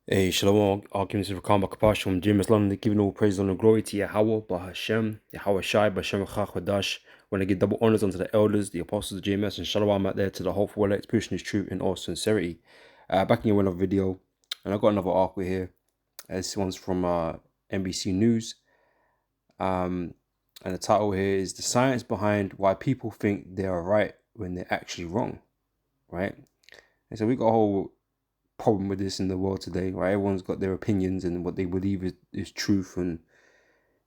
Hey, Shalom, all kings of Rakam Bakapash from James London, giving all praise and glory to Yahweh, Bahashem, Yahweh Shai, Bashem Chachadash. When I give double honors unto the elders, the apostles of JMS, and Shalom out there to the whole world, expression is true in all sincerity. Back in another video, and I've got another article here. This one's from NBC News. And the title here is The Science Behind Why People Think They Are Right When They're Actually Wrong. Right? And so we got a whole problem with this in the world today, right? Everyone's got their opinions and what they believe is truth, and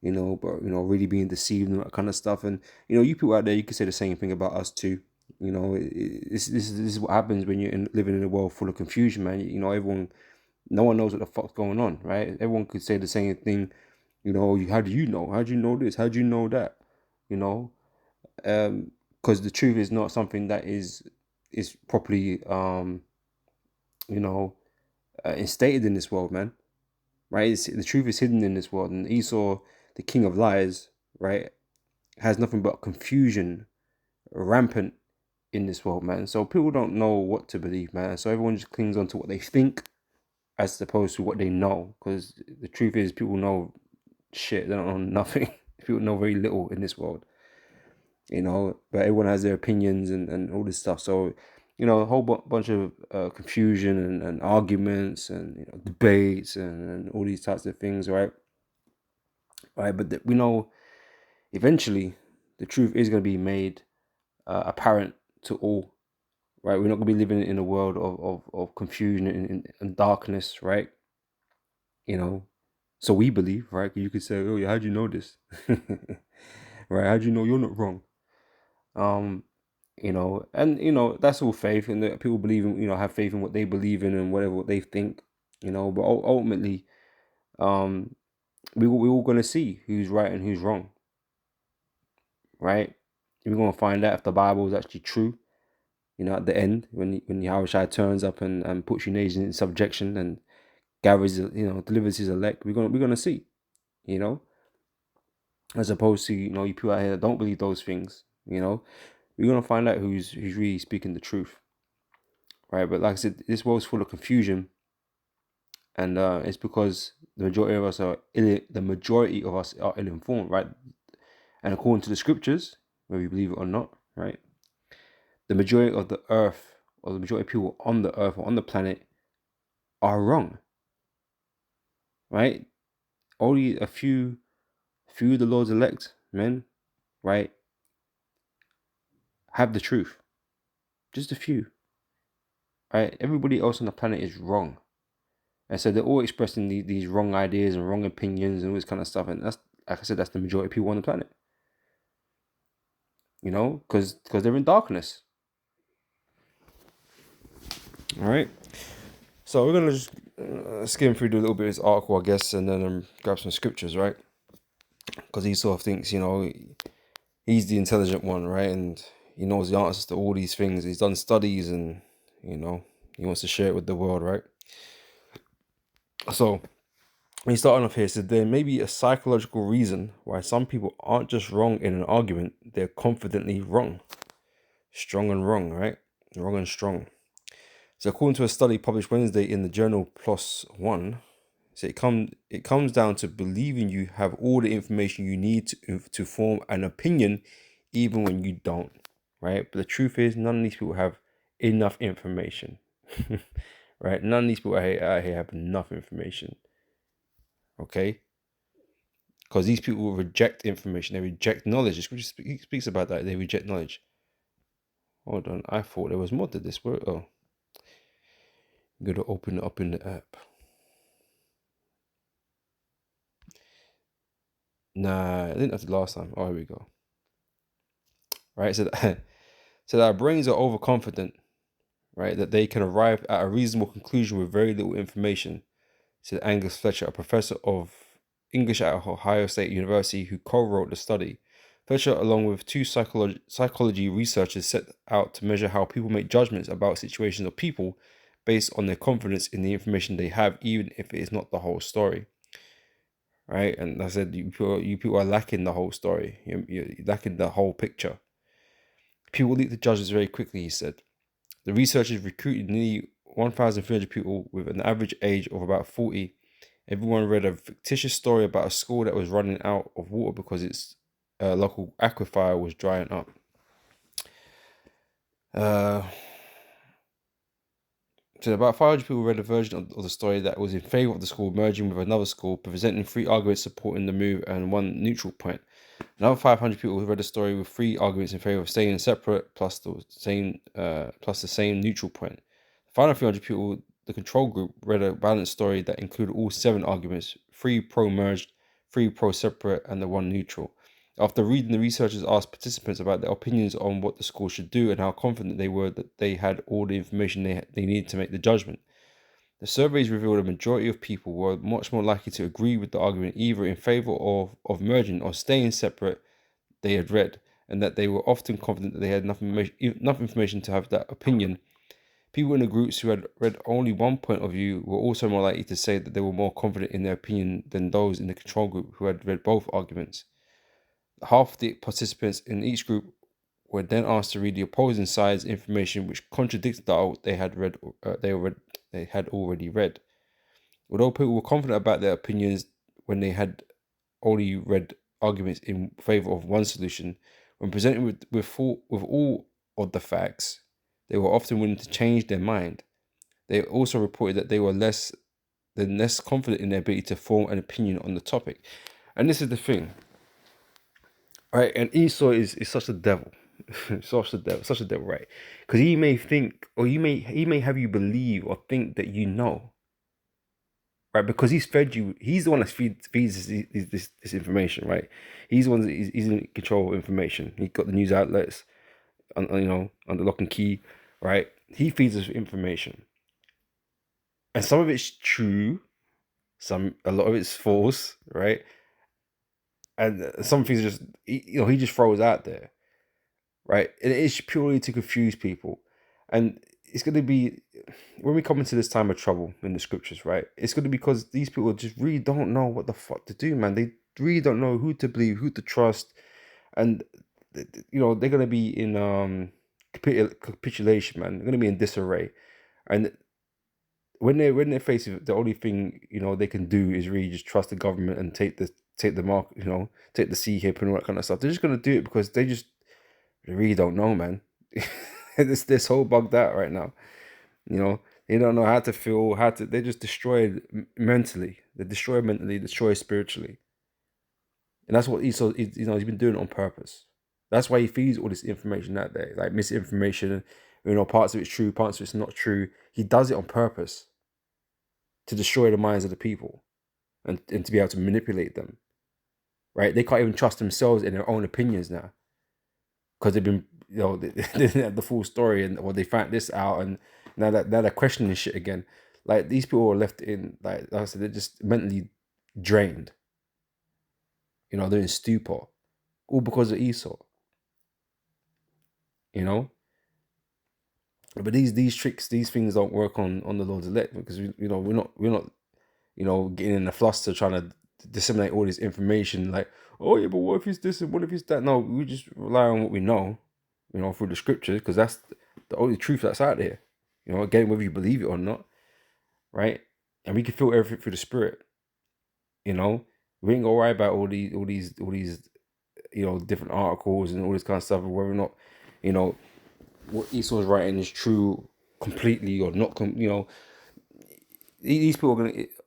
but really being deceived and that kind of stuff. And you people out there, you could say the same thing about us too. This is what happens when you're living in a world full of confusion, man. Everyone, no one knows what the fuck's going on, right? Everyone could say the same thing. How do you know? How do you know this? How do you know that? You know, because the truth is not something that is properly you know instated in this world, man. Right? The truth is hidden in this world, and Esau, the king of lies, right, has nothing but confusion rampant in this world, man. So people don't know what to believe, man. So everyone just clings on to what they think as opposed to what they know, because the truth is people know shit. They don't know nothing. People know very little in this world, but everyone has their opinions and all this stuff. So a whole bunch of confusion and arguments and debates and all these types of things, right? But we know eventually the truth is going to be made apparent to all, right? We're not going to be living in a world of confusion and darkness, right? So we believe, right? You could say, oh yeah, how do you know this? Right? How do you know you're not wrong? um and that's all faith, and that people believe in, have faith in what they believe in and whatever what they think, but ultimately, um we're all going to see who's right and who's wrong, right? We're going to find out if the Bible is actually true, at the end, when Yahushua turns up and puts you nations in subjection and gathers, delivers his elect. We're gonna see, you know, as opposed to you people out here that don't believe those things. We're gonna find out who's really speaking the truth, right? But like I said, this world's full of confusion, and it's because the majority of us are ill-informed, right? And according to the scriptures, whether you believe it or not, right, the majority of the earth, or the majority of people on the earth or on the planet, are wrong, right? Only a few of the Lord's elect men, right, have the truth. Just a few, right? Everybody else on the planet is wrong, and so they're all expressing these wrong ideas and wrong opinions and all this kind of stuff. And that's, like I said, that's the majority of people on the planet. Because they're in darkness. All right. So we're gonna just skim through a little bit of this article, I guess, and then grab some scriptures, right? Because he sort of thinks, he's the intelligent one, right? And he knows the answers to all these things. He's done studies, and he wants to share it with the world, right? So he's starting off here. Said there may be a psychological reason why some people aren't just wrong in an argument; they're confidently wrong. Strong and wrong, right? Wrong and strong. So according to a study published Wednesday in the journal PLOS One, so it comes down to believing you have all the information you need to form an opinion, even when you don't, right? But the truth is, none of these people have enough information, right? None of these people out here have enough information, okay? Because these people will reject information, they reject knowledge. The scripture speaks about that. They reject knowledge. Hold on, I thought there was more to this. Where? Oh, I'm gonna open it up in the app. Nah, I didn't have to last time. Oh, here we go. Right, so that, so that our brains are overconfident, right, that they can arrive at a reasonable conclusion with very little information, said Angus Fletcher, a professor of English at Ohio State University who co-wrote the study. Fletcher, along with two psychology researchers, set out to measure how people make judgments about situations or people based on their confidence in the information they have, even if it is not the whole story. Right, and I said you people are lacking the whole story. You're lacking the whole picture. People leap to judges very quickly, he said. The researchers recruited nearly 1,300 people with an average age of about 40. Everyone read a fictitious story about a school that was running out of water because its local aquifer was drying up. So about 500 people read a version of the story that was in favour of the school merging with another school, presenting 3 arguments supporting the move and 1 neutral point. Another 500 people read the story with 3 arguments in favour of staying separate plus the same neutral point. The final 300 people, the control group, read a balanced story that included all 7 arguments, 3 pro-merged, 3 pro-separate, and the 1 neutral. After reading, the researchers asked participants about their opinions on what the school should do and how confident they were that they had all the information they needed to make the judgment. The surveys revealed a majority of people were much more likely to agree with the argument either in favour of merging or staying separate they had read, and that they were often confident that they had enough information to have that opinion. People in the groups who had read only one point of view were also more likely to say that they were more confident in their opinion than those in the control group who had read both arguments. Half the participants in each group were then asked to read the opposing side's information, which contradicted what they had already read. Although people were confident about their opinions when they had only read arguments in favor of one solution, when presented with all of the facts, they were often willing to change their mind. They also reported that they were less confident in their ability to form an opinion on the topic. And this is the thing. Right, and Esau is such a devil, such a devil, right? Because he may think, or he may have you believe or think that you know, right? Because he's fed you. He's the one that feeds this information, right? He's the one that he's in control of information. He got the news outlets, under lock and key, right? He feeds us information, and some of it's true, a lot of it's false, right? And some things just he just throws out there, right? And it is purely to confuse people, and it's going to be when we come into this time of trouble in the scriptures, right? It's going to be because these people just really don't know what the fuck to do, man. They really don't know who to believe, who to trust, and they're going to be in capitulation, man. They're going to be in disarray, and when they're faced with the only thing they can do is really just trust the government and take the mark, take the sea hip and all that kind of stuff. They're just going to do it because they really don't know, man. They're so bugged out right now. They don't know how to feel, they're just destroyed mentally. They're destroyed mentally, destroyed spiritually. And that's what Esau, he's been doing it on purpose. That's why he feeds all this information out there, like misinformation. Parts of it's true, parts of it's not true. He does it on purpose to destroy the minds of the people and to be able to manipulate them. Right? They can't even trust themselves in their own opinions now. Because they've been, they didn't have the full story, and they found this out, and now they're questioning shit again. Like, these people are left in, like I said, they're just mentally drained. They're in stupor, all because of Esau. But these tricks, these things don't work on the Lord's elect, because we're not getting in a fluster trying to disseminate all this information like, oh yeah, but what if it's this and what if it's that? No, we just rely on what we know, through the scriptures, because that's the only truth that's out there. Again, whether you believe it or not, right? And we can feel everything through the spirit. We ain't gonna worry about all these different articles and all this kind of stuff, and whether or not what Esau's writing is true completely or not. These people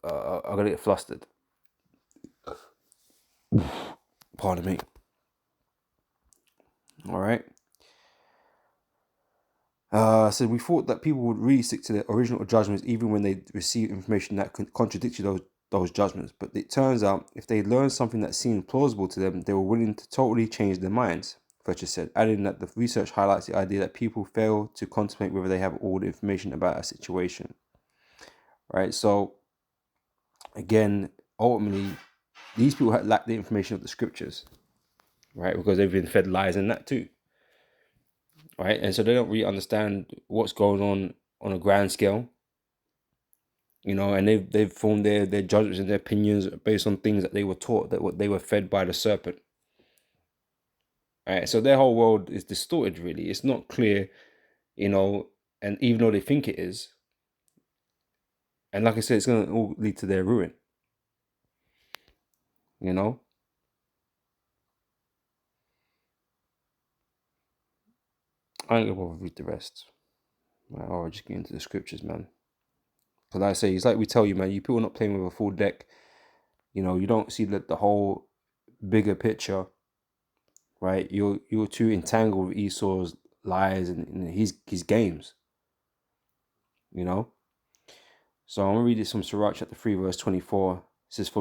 are gonna get flustered. Pardon me. All right. So we thought that people would really stick to their original judgments even when they receive information that contradicted those judgments. But it turns out if they learned something that seemed plausible to them, they were willing to totally change their minds, Fletcher said, adding that the research highlights the idea that people fail to contemplate whether they have all the information about a situation. Right? So, again, ultimately, these people lack the information of the scriptures, right? Because they've been fed lies in that too. Right, and so they don't really understand what's going on a grand scale, and they've formed their judgments and their opinions based on things that they were taught, that what they were fed by the serpent. All right, so their whole world is distorted. Really, it's not clear, and even though they think it is, And like I said, it's going to all lead to their ruin. You know? I ain't going to bother read the rest. Right, I'll just get into the scriptures, man. Because like I say, it's like we tell you, man, you people not playing with a full deck. You know, you don't see the whole bigger picture, right? You're too entangled with Esau's lies and his games, you know? So I'm going to read this from Sirach chapter 3, verse 24. It says,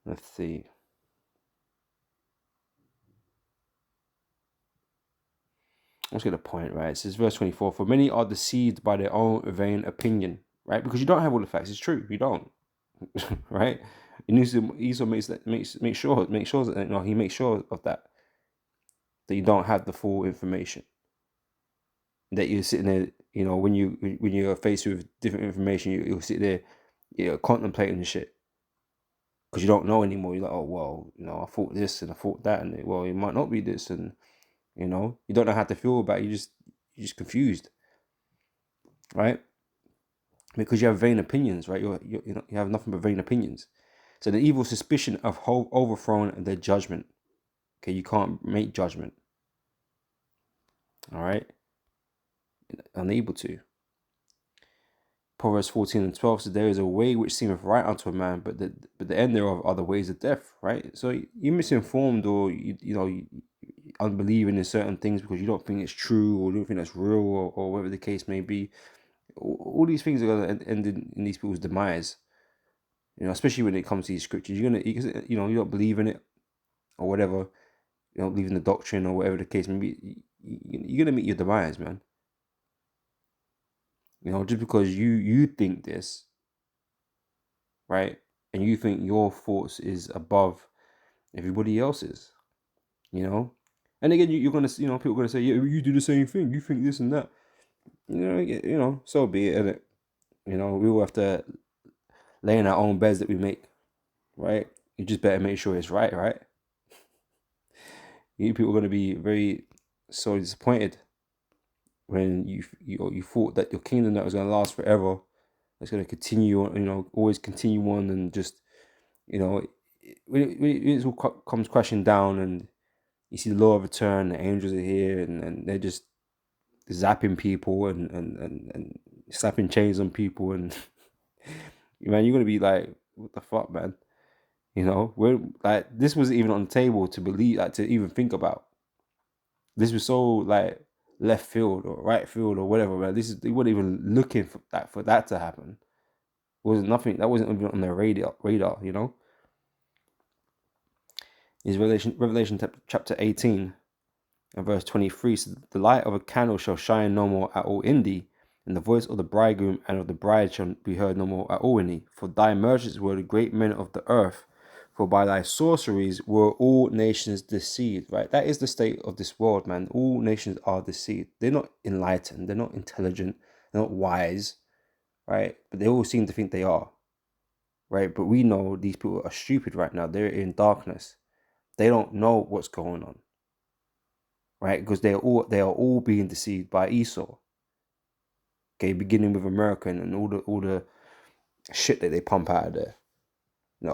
let's see. Let's get the point, right? It says, verse 24, for many are deceived by their own vain opinion, right? Because you don't have all the facts. It's true. You don't, right? Esau makes sure that, he makes sure of that you don't have the full information. That you're sitting there, when you're faced with different information, you'll sit there, contemplating the shit. Because you don't know anymore. You're like, oh, well, I thought this and I thought that, and well, it might not be this, and you don't know how to feel about it. You're just confused, right? Because you have vain opinions, right? You have nothing but vain opinions. So the evil suspicion of overthrown their judgment. Okay, you can't make judgment. All right, unable to. Proverbs 14:12 says, there is a way which seemeth right unto a man, but the end thereof are the ways of death, right? So you're misinformed, or you unbelieving in certain things because you don't think it's true, or you don't think that's real, or whatever the case may be. All these things are going to end in these people's demise. Especially when it comes to these scriptures, you don't believe in it, or whatever. You don't believe in the doctrine, or whatever the case may be. You're gonna meet your demise, man. Just because you think this, right? And you think your thoughts is above everybody else's, And again, you're gonna, people are gonna say, yeah, you do the same thing. You think this and that. So be it, innit? We will have to lay in our own beds that we make, right? You just better make sure it's right, right? You people are gonna be very so disappointed when you thought that your kingdom that was gonna last forever, it's gonna continue on, always continue on, and just, when it all comes crashing down, and you see the law of return, the angels are here, and they're just zapping people and slapping chains on people, and man, you're gonna be like, what the fuck, man? We're like, this wasn't even on the table to believe, like, to even think about. This was so like left field or right field or whatever, man. They weren't even looking for that to happen. It wasn't nothing that wasn't even on their radar, Is Revelation chapter 18 and verse 23 says, the light of a candle shall shine no more at all in thee, and the voice of the bridegroom and of the bride shall be heard no more at all in thee. For thy merchants were the great men of the earth, for by thy sorceries were all nations deceived, right? That is the state of this world, man. All nations are deceived. They're not enlightened. They're not intelligent. They're not wise, right? But they all seem to think they are, right? But we know these people are stupid right now. They're in darkness. They don't know what's going on, right? Because they are all being deceived by Esau. Okay, beginning with America and all the shit that they pump out of there.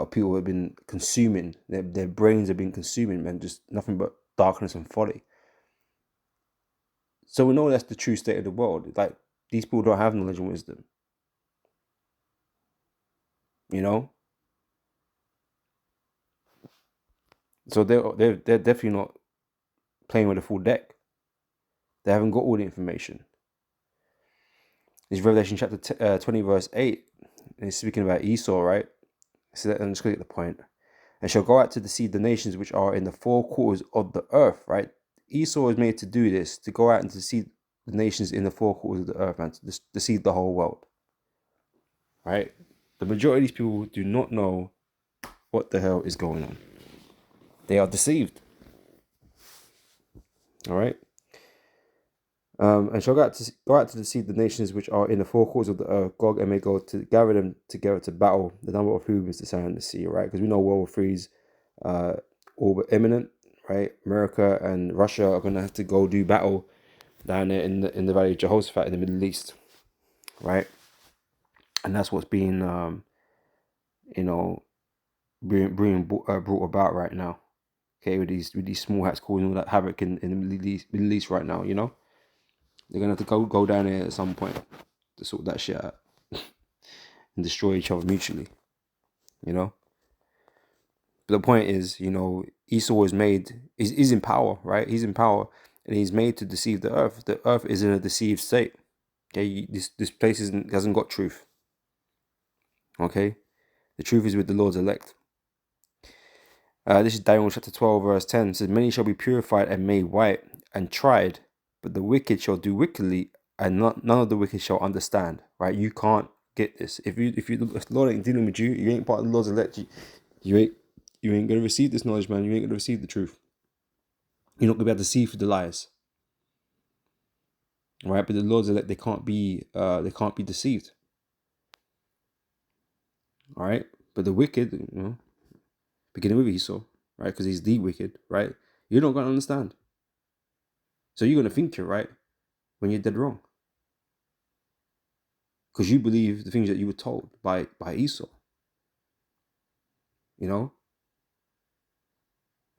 People have been consuming, their brains have been consuming, man, just nothing but darkness and folly. So we know that's the true state of the world. Like, these people don't have knowledge and wisdom. So they're definitely not playing with a full deck. They haven't got all the information. This is Revelation chapter 20, verse 8. And it's speaking about Esau, right? So I'm just going to get the point. And shall go out to deceive the nations which are in the four quarters of the earth, right? Esau is made to do this, to go out and deceive the nations in the four quarters of the earth, and to deceive the whole world, right? The majority of these people do not know what the hell is going on. They are deceived, all right? And shall go out to deceive the nations which are in the four quarters of the earth, Gog and Magog, to gather them together to battle, the number of whom is the sand and the sea, right? Because we know World War III's all but imminent, right? America and Russia are going to have to go do battle down there in the Valley of Jehoshaphat in the Middle East. right? And that's what's being, you know, being brought about right now. Okay, with these small hats causing all that havoc in the Middle East right now. You know, they're gonna have to go down there at some point to sort that shit out and destroy each other mutually. You know. But the point is, you know, Esau is made. He's in power, right? He's in power, and he's made to deceive the earth. The earth is in a deceived state. Okay, this place hasn't got truth. Okay, the truth is with the Lord's elect. This is Daniel chapter 12, verse 10. It says, many shall be purified and made white and tried, but the wicked shall do wickedly, and none of the wicked shall understand. Right? You can't get this. If the Lord ain't dealing with you, you ain't part of the Lord's elect. You ain't gonna receive this knowledge, man. You ain't gonna receive the truth. You're not gonna be able to see through the lies. Right? But the Lord's elect, they can't be deceived. All right. But the wicked, you know, beginning with Esau, right? Because he's the wicked, right? You're not gonna understand. So you're gonna think you're right when you're dead wrong. Because you believe the things that you were told by Esau. You know?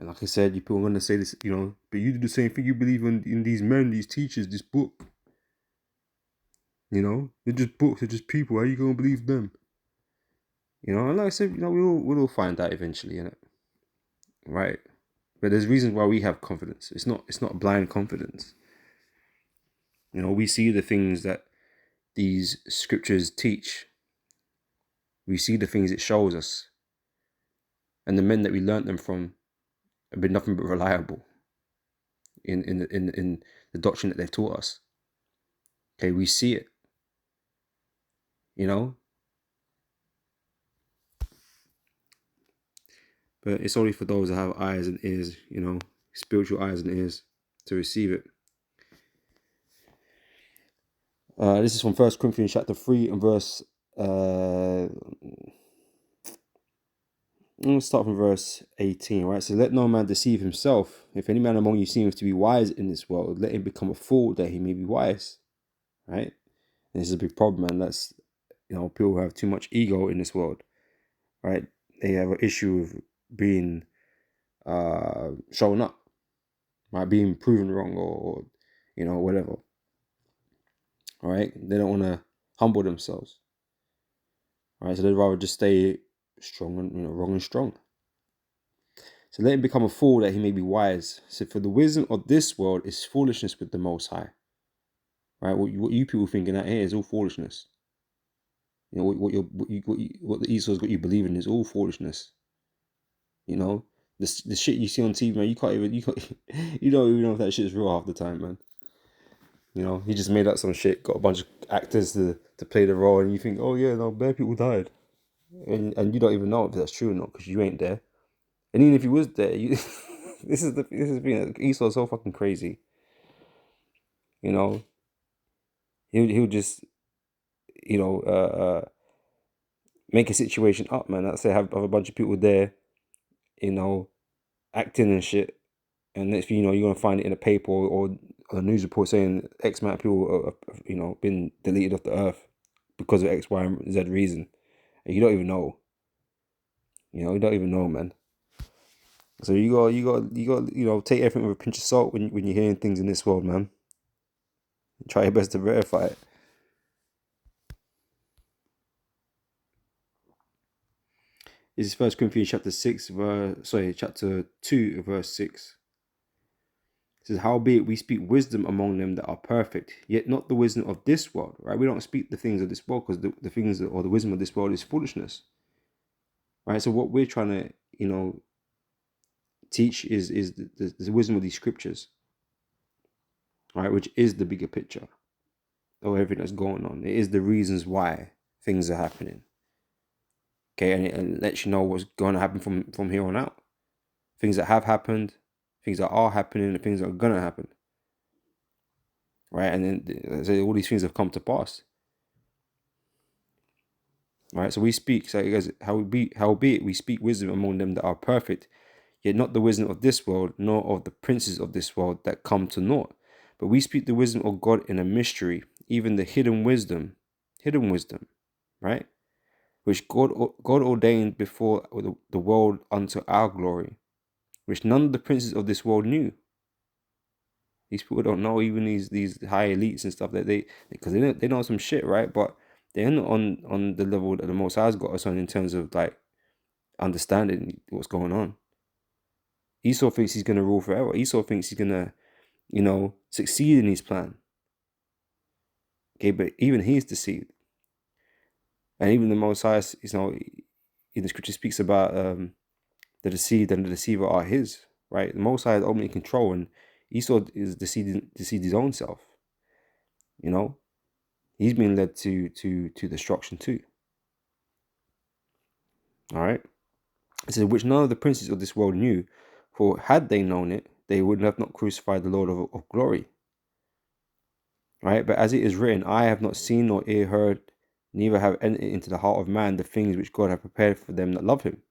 And like I said, people are gonna say this, you know, but you do the same thing. You believe in these men, these teachers, this book. You know? They're just books, they're just people. How are you gonna believe them? You know, and like I said, you know, we'll all find out eventually, innit? Right? But there's reasons why we have confidence. It's not blind confidence. You know, we see the things that these scriptures teach. We see the things it shows us. And the men that we learnt them from have been nothing but reliable in the doctrine that they've taught us. Okay, we see it. You know? But it's only for those that have eyes and ears, you know, spiritual eyes and ears to receive it. This is from 1 Corinthians chapter 3 and verse... Let's start from verse 18, right? So let no man deceive himself. If any man among you seems to be wise in this world, let him become a fool that he may be wise, right? And this is a big problem, man. That's, you know, people who have too much ego in this world, right? They have an issue of being shown up, right? Being proven wrong or you know, whatever. All right? They don't want to humble themselves. All right? So they'd rather just stay strong and, you know, wrong and strong. So let him become a fool that he may be wise. So for the wisdom of this world is foolishness with the Most High. Right? What you people thinking out here is all foolishness. You know what the Esau's got you believing is all foolishness. You know, the shit you see on TV, man. You don't even know if that shit is real half the time, man. You know, he just made up some shit, got a bunch of actors to play the role, and you think, oh yeah, no, bare people died, and you don't even know if that's true or not because you ain't there. And even if you was there, you this is being Esau's so fucking crazy. You know, he'll just, you know, make a situation up, man. Let's say have a bunch of people there, you know, acting and shit, and next thing you know, you're gonna find it in a paper or a news report saying X amount of people have, you know, been deleted off the earth because of X, Y, and Z reason, and you don't even know. You know, you don't even know, man. So you got, you know, take everything with a pinch of salt when you're hearing things in this world, man. Try your best to verify it. This is 1 Corinthians chapter 2, verse 6. It says, howbeit we speak wisdom among them that are perfect, yet not the wisdom of this world, right? We don't speak the things of this world because the things or the wisdom of this world is foolishness, right? So what we're trying to, you know, teach is the wisdom of these scriptures, right? Which is the bigger picture of everything that's going on. It is the reasons why things are happening. Okay, and it lets you know what's going to happen from here on out. Things that have happened, things that are happening, and things that are going to happen. Right, and then all these things have come to pass. Right, so we speak, so guys, howbeit we speak wisdom among them that are perfect, yet not the wisdom of this world, nor of the princes of this world that come to naught. But we speak the wisdom of God in a mystery, even the hidden wisdom, hidden wisdom, right? Which God ordained before the world unto our glory, which none of the princes of this world knew. These people don't know, even these high elites and stuff, that because they know some shit, right? But they're not on the level that the Most High's got us on in terms of like understanding what's going on. Esau thinks he's gonna rule forever. Esau thinks he's gonna, succeed in his plan. Okay, but even he's deceived, and even the Most High, in the scripture speaks about the deceived and the deceiver are his, right? The Most High is ultimately in control, and Esau is deceived his own self. He's being led to destruction too. All right. It says, which none of the princes of this world knew, for had they known it, they would have not crucified the Lord of glory. Right? But as it is written, I have not seen nor ear heard, neither have entered into the heart of man the things which God hath prepared for them that love him.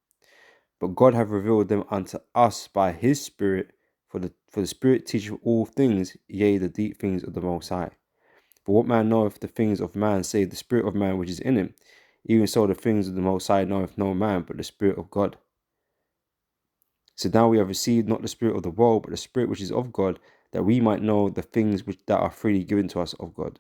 But God hath revealed them unto us by his Spirit, for the Spirit teacheth all things, yea, the deep things of the Most High. For what man knoweth the things of man, save the spirit of man which is in him? Even so the things of the Most High knoweth no man, but the Spirit of God. So now we have received not the spirit of the world, but the Spirit which is of God, that we might know the things that are freely given to us of God.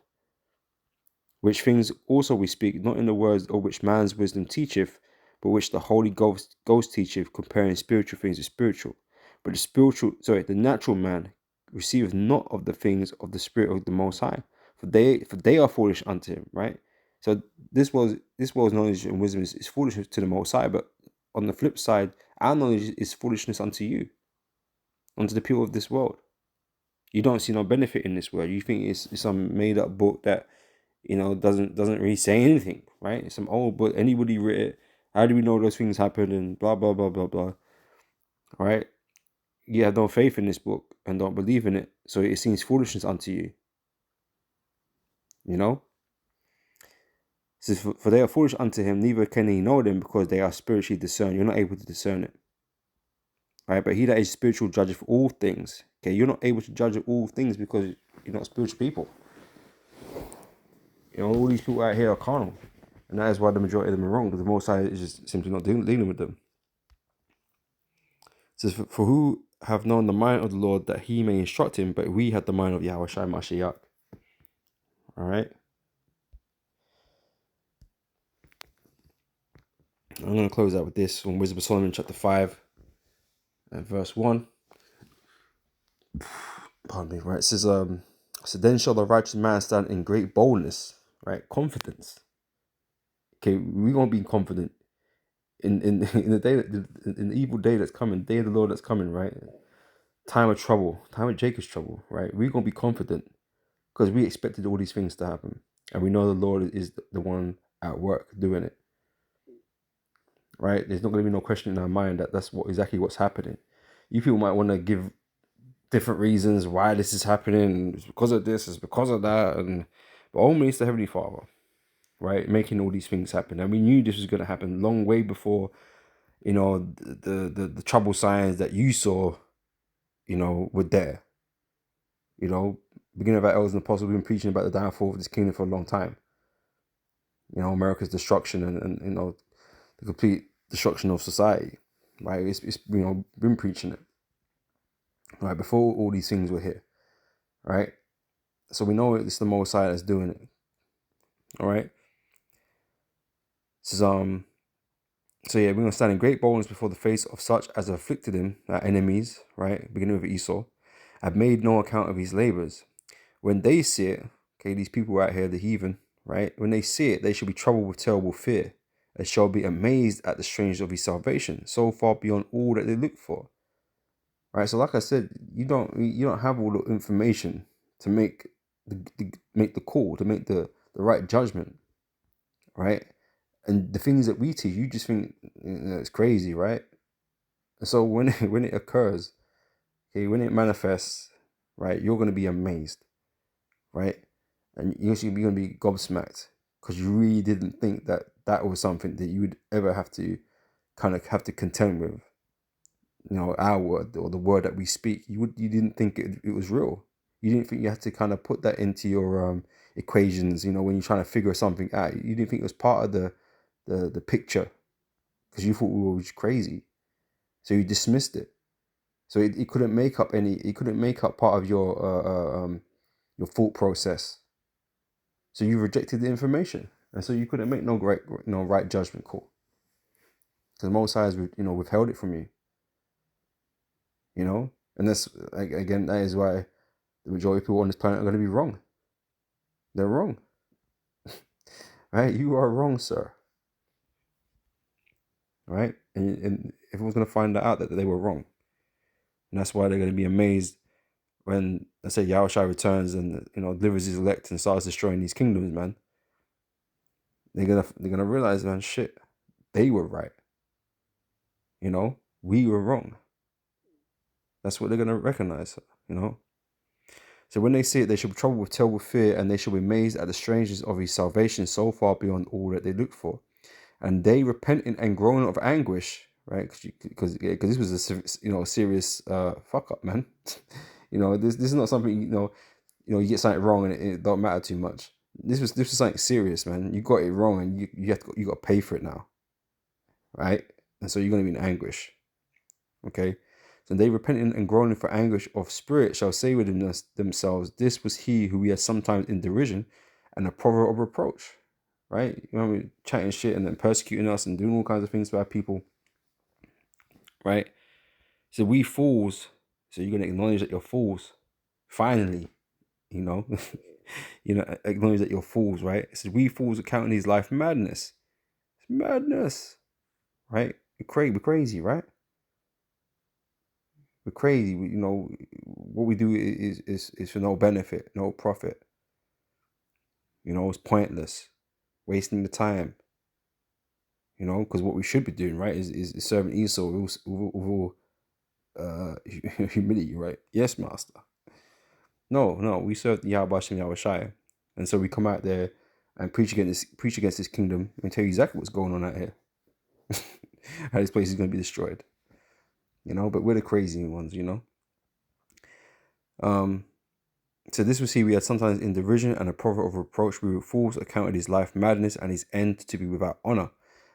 Which things also we speak, not in the words of which man's wisdom teacheth, but which the Holy Ghost teacheth, comparing spiritual things with spiritual. But the natural man receiveth not of the things of the Spirit of the Most High, for they are foolish unto him, right? So this world's knowledge and wisdom is foolishness to the Most High, but on the flip side, our knowledge is foolishness unto you, unto the people of this world. You don't see no benefit in this world. You think it's some made up book that doesn't really say anything, right? It's some old book. Anybody wrote it. How do we know those things happen? And blah blah blah blah blah. All right. You have no faith in this book and don't believe in it, so it seems foolishness unto you. It says, for they are foolish unto him, neither can he know them, because they are spiritually discerned. You're not able to discern it. Right? But he that is spiritual judgeth all things. Okay, you're not able to judge all things because you're not spiritual people. All these people out here are carnal. And that is why the majority of them are wrong, because the Most High is just simply not dealing with them. It says, for who have known the mind of the Lord, that he may instruct him, but we have the mind of Yahweh Shai Mashiach. All right. I'm going to close out with this from Wisdom of Solomon chapter 5 and verse 1. Pardon me, right? It says, so then shall the righteous man stand in great boldness, right? Confidence. Okay, we're going to be confident in the day, in the evil day that's coming, day of the Lord that's coming, right? Time of trouble, time of Jacob's trouble, right? We're going to be confident because we expected all these things to happen. And we know the Lord is the one at work doing it, right? There's not going to be no question in our mind that that's exactly what's happening. You people might want to give different reasons why this is happening. It's because of this, it's because of that. But only it's the Heavenly Father, right? Making all these things happen. And we knew this was going to happen long way before, the trouble signs that you saw, were there. Beginning of our elders and apostles, we've been preaching about the downfall of this kingdom for a long time. America's destruction and the complete destruction of society, right? It's been preaching it, right, before all these things were here, right? So we know it's the Most High that's doing it. All right. This is So yeah, we're gonna stand in great boldness before the face of such as have afflicted him, our enemies, right? Beginning with Esau, have made no account of his labors. When they see it, okay, these people out here, the heathen, right? When they see it, they shall be troubled with terrible fear. They shall be amazed at the strangeness of his salvation, so far beyond all that they look for. Right. So like I said, you don't have all the information to make the call, to make the right judgment, right? And the things that we teach, you just think it's crazy, right? And so when it occurs, okay, when it manifests, right, you're going to be amazed, right? And you're going to be gobsmacked because you really didn't think that was something that you would ever have to contend with. Our word or the word that we speak, you didn't think it was real. You didn't think you had to kind of put that into your equations, you know, when you're trying to figure something out. You didn't think it was part of the picture because you thought we were crazy. So you dismissed it. So it couldn't make up part of your thought process. So you rejected the information, and so you couldn't make no right judgment call. Because Most High has withheld it from you. You know, and that's again, that is why the majority of people on this planet are going to be wrong. They're wrong. Right? You are wrong, sir. Right? And everyone's going to find out that they were wrong. And that's why they're going to be amazed when, let's say, Yahushua returns and, delivers his elect and starts destroying these kingdoms, man. They're gonna realize, man, shit, they were right. We were wrong. That's what they're gonna recognize, So when they see it, they shall be troubled with terrible fear, and they shall be amazed at the strangeness of his salvation so far beyond all that they looked for. And they repenting and groaning of anguish, right? Because this was a serious fuck up, man. This is not something you get something wrong and it don't matter too much. This was something serious, man. You got it wrong, and you got to pay for it now, right? And so you're gonna be in anguish, okay? So they repenting and groaning for anguish of spirit shall say within themselves, this was he who we had sometimes in derision and a proverb of reproach, right? Chatting shit and then persecuting us and doing all kinds of things to our people, right? So we fools. So you're gonna acknowledge that you're fools, finally, acknowledge that you're fools, right? It says we fools are counting these life madness. It's madness, right? We're crazy, right? We're crazy. What we do is for no benefit, no profit. It's pointless, wasting the time. Because what we should be doing, right, is serving Esau with all humility, right? Yes, master. No, we serve Yahweh Shem Yahweh Shai. And so we come out there and preach against this kingdom and tell you exactly what's going on out here. How this place is going to be destroyed. But we're the crazy ones, So this was he we had sometimes in derision and a proverb of reproach. We were fools, accounted his life madness and his end to be without honor.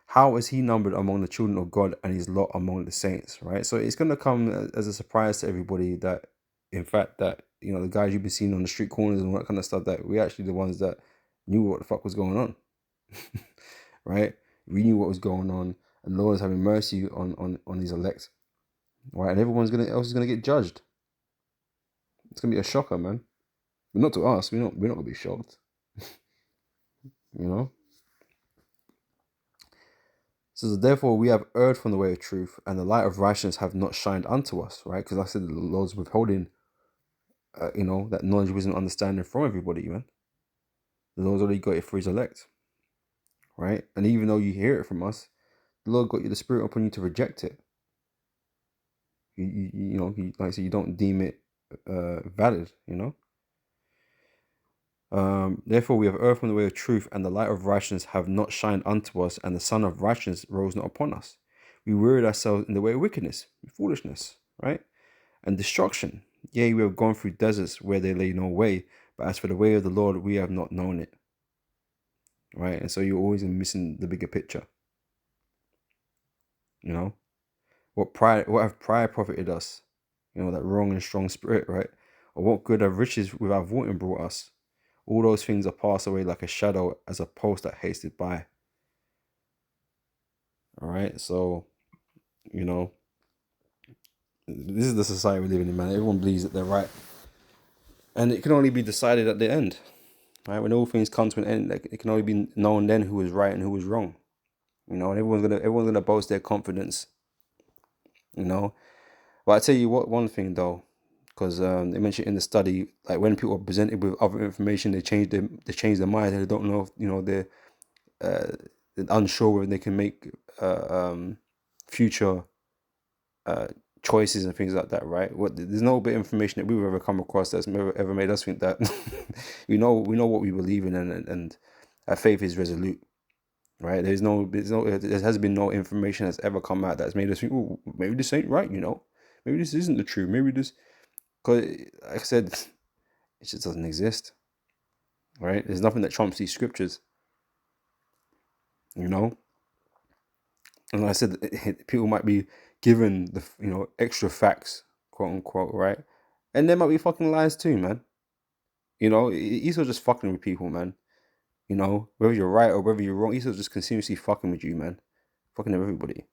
How is he numbered among the children of God and his lot among the saints, right? So it's going to come as a surprise to everybody that, in fact, that, the guys you've been seeing on the street corners and all that kind of stuff, that we actually the ones that knew what the fuck was going on, right? We knew what was going on, and the Lord is having mercy on his elect, right? And everyone's else is gonna get judged. It's gonna be a shocker, man. But not to us. We're not gonna be shocked. So therefore we have erred from the way of truth, and the light of righteousness have not shined unto us, right? Because I said the Lord's withholding, that knowledge, wisdom, understanding from everybody, man. The Lord's already got it for his elect, right? And even though you hear it from us, the Lord got you the Spirit upon you to reject it. Like I said, you don't deem it valid, Therefore we have erred from the way of truth, and the light of righteousness have not shined unto us, and the sun of righteousness rose not upon us. We wearied ourselves in the way of wickedness, foolishness, right? And destruction. Yea, we have gone through deserts where there lay no way, but as for the way of the Lord, we have not known it. Right? And so you're always missing the bigger picture. What have pride profited us? That wrong and strong spirit, right? Or what good have riches without vaunting brought us? All those things are passed away like a shadow, as a post that hasted by. All right, so, this is the society we live in, man. Everyone believes that they're right. And it can only be decided at the end, right? When all things come to an end, it can only be known then who was right and who was wrong. And everyone's gonna boast their confidence. But I tell you what, one thing though, because they mentioned in the study, like when people are presented with other information, they change their mind. They don't know if, they're unsure whether they can make future choices and things like that, right? There's no bit of information that we've ever come across that's ever made us think that we know what we believe in, and our faith is resolute, right? There has been no information that's ever come out that's made us think, oh, maybe this ain't right, maybe this isn't the truth, maybe this, because like I said, It just doesn't exist, right? There's nothing that trumps these scriptures, you know. And like I said, people might be given the extra facts, quote unquote, right? And there might be fucking lies too, man. You know, Esau's just fucking with people, man. You know, whether you're right or whether you're wrong, Esau's just continuously fucking with you, man. Fucking with everybody.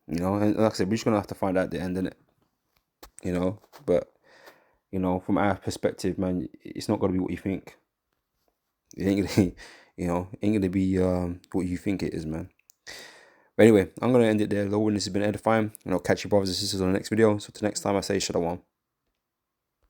You know, and like I said, we're just gonna have to find out at the end, innit? You know, but from our perspective, man, it's not gonna be what you think. It ain't gonna, ain't gonna be what you think it is, man. But anyway, I'm gonna end it there. Lord, this has been edifying, and I'll catch you brothers and sisters on the next video. So till next time, I say Shalom.